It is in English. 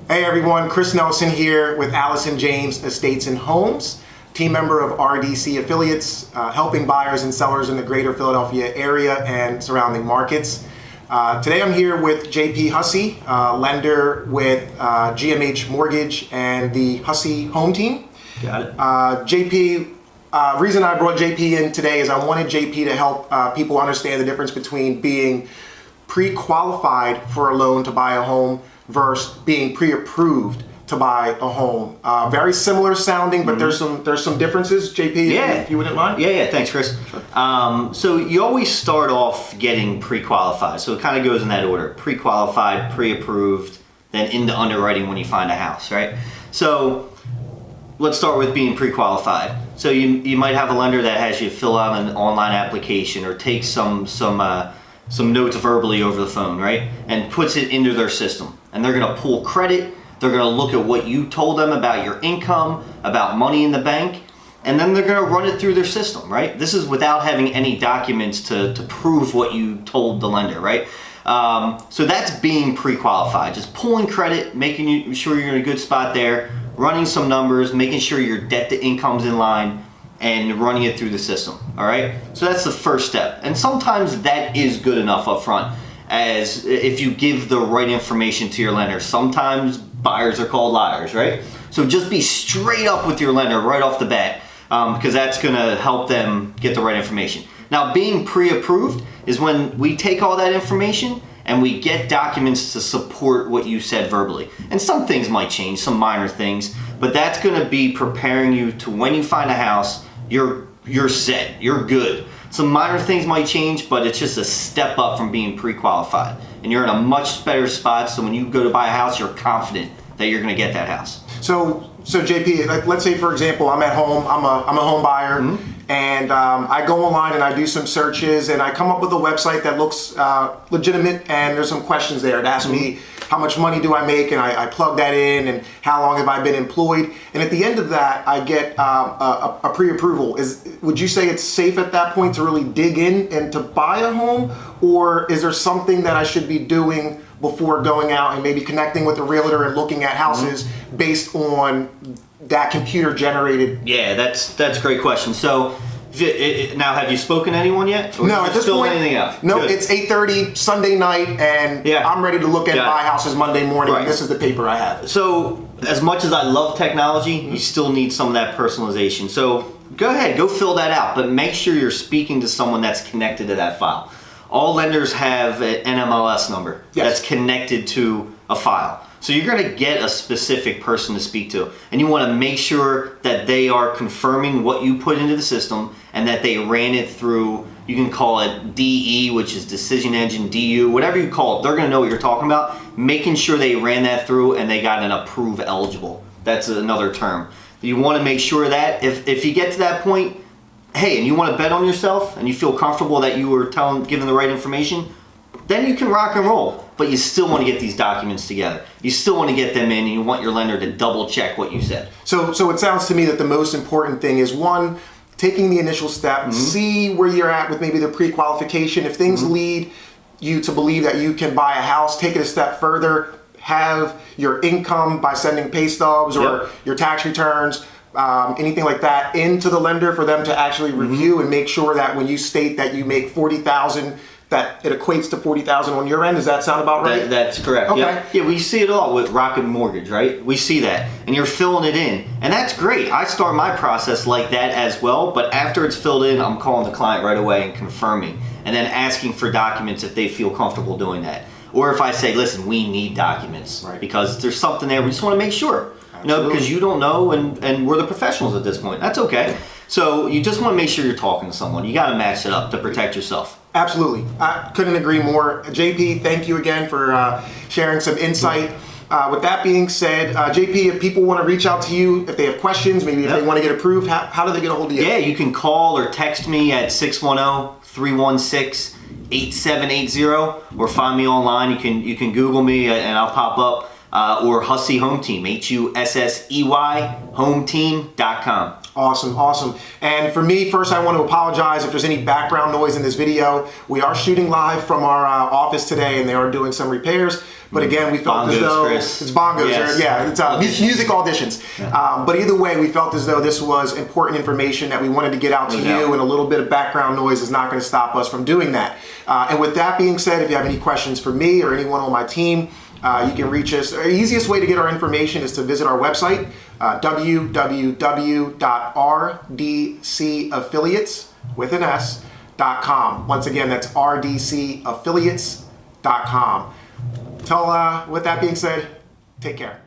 Hey everyone, Chris Nelson here with Allison James Estates and Homes, team member of RDC affiliates, helping buyers and sellers in the greater Philadelphia area and surrounding markets. Today I'm here with J.P. Hussey, lender with GMH Mortgage and the Hussey Home Team. Got it. J.P., reason I brought J.P. in today is I wanted J.P. to help people understand the difference between being pre-qualified for a loan to buy a home versus being pre-approved to buy a home. Very similar sounding, but there's some differences. JP, if you wouldn't mind? Yeah, thanks, Chris. Sure. So you always start off getting pre-qualified. So it kind of goes in that order: pre-qualified, pre-approved, then into underwriting when you find a house, right? So let's start with being pre-qualified. So you might have a lender that has you fill out an online application or take some notes verbally over the phone, right? And puts it into their system. And they're gonna pull credit, they're gonna look at what you told them about your income, about money in the bank, and then they're gonna run it through their system, right? This is without having any documents to prove what you told the lender, right? So that's being pre-qualified, just pulling credit, making sure you're in a good spot there, running some numbers, making sure your debt to income's in line, and running it through the system, all right? So that's the first step. And sometimes that is good enough up front, as if you give the right information to your lender. Sometimes buyers are called liars, right? So just be straight up with your lender right off the bat, because that's gonna help them get the right information. Now, being pre-approved is when we take all that information and we get documents to support what you said verbally. And some things might change, some minor things, but that's gonna be preparing you to, when you find a house, you're set, you're good. Some minor things might change, but it's just a step up from being pre-qualified. And you're in a much better spot, so when you go to buy a house, you're confident that you're gonna get that house. So JP, let's say for example, I'm at home, I'm a home buyer, and I go online and I do some searches and I come up with a website that looks legitimate, and there's some questions there. It asks me how much money do I make, and I plug that in, and how long have I been employed, and at the end of that I get a pre-approval. Would you say it's safe at that point to really dig in and to buy a home, or is there something that I should be doing before going out and maybe connecting with a realtor and looking at houses based on that computer generated? Yeah, that's a great question. So now, have you spoken to anyone yet? Or no, at this point, anything out? No. Good. It's 8:30 Sunday night, and I'm ready to look at buy houses Monday morning. Right. This is the paper I have. So as much as I love technology, you still need some of that personalization. So go ahead, go fill that out, but make sure you're speaking to someone that's connected to that file. All lenders have an MLS number that's connected to a file. So you're gonna get a specific person to speak to, and you wanna make sure that they are confirming what you put into the system and that they ran it through, you can call it DE, which is Decision Engine, DU, whatever you call it, they're gonna know what you're talking about, making sure they ran that through and they got an approve eligible. That's another term. You wanna make sure that if you get to that point, hey, and you wanna bet on yourself and you feel comfortable that you were giving the right information, then you can rock and roll. But you still want to get these documents together. You still want to get them in, and you want your lender to double check what you said. So it sounds to me that the most important thing is, one, taking the initial step, see where you're at with maybe the pre-qualification. If things lead you to believe that you can buy a house, take it a step further, have your income by sending pay stubs or your tax returns, anything like that, into the lender for them to actually review and make sure that when you state that you make $40,000, that it equates to $40,000 on your end. Does that sound about right? That's correct. Okay. Yeah, we see it all with Rocket Mortgage, right? We see that, and you're filling it in, and that's great. I start my process like that as well, but after it's filled in, I'm calling the client right away and confirming, and then asking for documents if they feel comfortable doing that. Or if I say, listen, we need documents because there's something there, we just want to make sure. No, because you don't know, and we're the professionals at this point. That's okay. So you just want to make sure you're talking to someone. You got to match it up to protect yourself. Absolutely. I couldn't agree more. JP, thank you again for sharing some insight. With that being said, JP, if people want to reach out to you, if they have questions, maybe if they want to get approved, how do they get a hold of you? Yeah, you can call or text me at 610-316-8780, or find me online. You can Google me and I'll pop up. or Hussey Home Team, Hussey, hometeam.com. Awesome. And for me, first, I want to apologize if there's any background noise in this video. We are shooting live from our office today, and they are doing some repairs. But again, we felt as though Chris. it's bongos. Yes. It's music auditions. Yeah. But either way, we felt as though this was important information that we wanted to get out to you, and a little bit of background noise is not going to stop us from doing that. And with that being said, if you have any questions for me or anyone on my team, you can reach us. The easiest way to get our information is to visit our website, www.rdcaffiliates.com. Once again, that's rdcaffiliates.com. With that being said, take care.